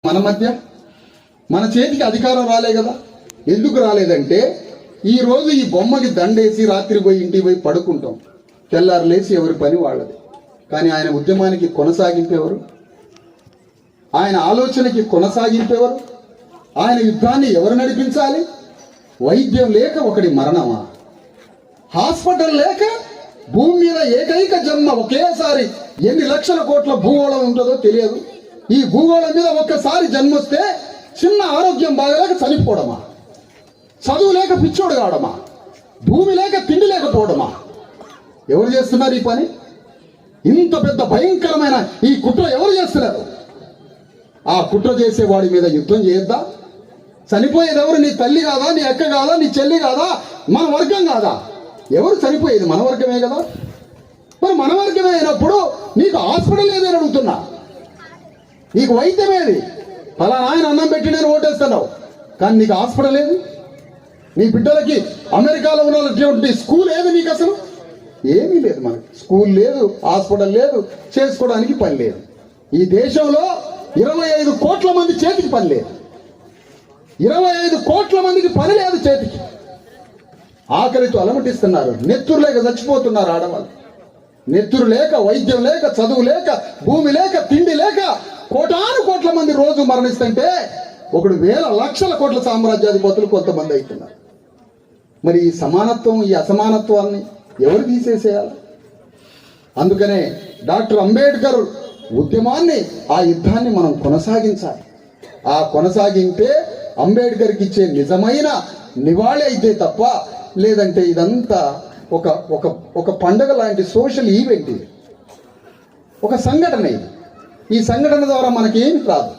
మన మధ్య మన చేతికి అధికారం రాలే కదా. ఎందుకు రాలేదంటే ఈరోజు ఈ బొమ్మకి దండేసి రాత్రి పోయి ఇంటికి పోయి పడుకుంటాం, తెల్లారు లేచి ఎవరి పని వాళ్ళది. కానీ ఆయన ఉద్యమానికి కొనసాగింపేవారు, ఆయన ఆలోచనకి కొనసాగింపేవారు, ఆయన యుద్ధాన్ని ఎవరు నడిపించాలి? వైద్యం లేక ఒకటి మరణమా? హాస్పిటల్ లేక భూమి మీద ఏకైక జన్మ ఒకేసారి ఎన్ని లక్షల కోట్ల భూగోళం ఉంటుందో తెలియదు. ఈ భూగోళం మీద ఒక్కసారి జన్మొస్తే చిన్న ఆరోగ్యం బాగలేక చనిపోవడమా? చదువు లేక పిచ్చోడు కావడమా? భూమి లేక తిండి లేకపోవడమా? ఎవరు చేస్తున్నారు ఈ పని? ఇంత పెద్ద భయంకరమైన ఈ కుట్ర ఎవరు చేస్తున్నారు? ఆ కుట్ర చేసే వాడి మీద యుద్ధం చేయొద్దా? చనిపోయేది ఎవరు? నీ తల్లి కాదా? నీ అక్క కాదా? నీ చెల్లి కాదా? మన వర్గం కాదా? ఎవరు చనిపోయేది? మన వర్గమే కదా. మరి మన వర్గమే అయినప్పుడు నీకు హాస్పిటల్ ఏదని అడుగుతున్నా, నీకు వైద్యం ఏది? ఫలానా ఆయన అన్నం పెట్టి నేను ఓటేస్తున్నావు, కానీ నీకు హాస్పిటల్ ఏది? నీ బిడ్డలకి అమెరికాలో ఉన్నటువంటి స్కూల్ ఏది? నీకు అసలు ఏమీ లేదు. మనకి స్కూల్ లేదు, హాస్పిటల్ లేదు, చేసుకోవడానికి పని లేదు. ఈ దేశంలో 25 కోట్ల మంది చేతికి పని లేదు. 25 కోట్ల మందికి పని లేదు చేతికి. ఆకలితో అలమటిస్తున్నారు, నెత్తురు లేక చచ్చిపోతున్నారు ఆడవాళ్ళు. నెత్తురు లేక, వైద్యం లేక, చదువు లేక, భూమి లేక, తిండి లేక కోటాను కోట్ల మంది రోజు మరణిస్తుంటే ఒకడు వేల లక్షల కోట్ల సామ్రాజ్యాధిపతులు కొంతమంది అవుతున్నారు. మరి ఈ సమానత్వం, ఈ అసమానత్వాన్ని ఎవరు తీసేసేయాలి? అందుకనే డాక్టర్ అంబేద్కర్ ఉద్యమాన్ని, ఆ యుద్ధాన్ని మనం కొనసాగించాలి. ఆ కొనసాగింపే అంబేద్కర్కి ఇచ్చే నిజమైన నివాళి అయితే తప్ప, లేదంటే ఇదంతా ఒక ఒక ఒక పండగ లాంటి సోషల్ ఈవెంట్, ఇది ఒక సంఘటన. ఇది ఈ సంఘటన ద్వారా మనకి ఏమి రాదు.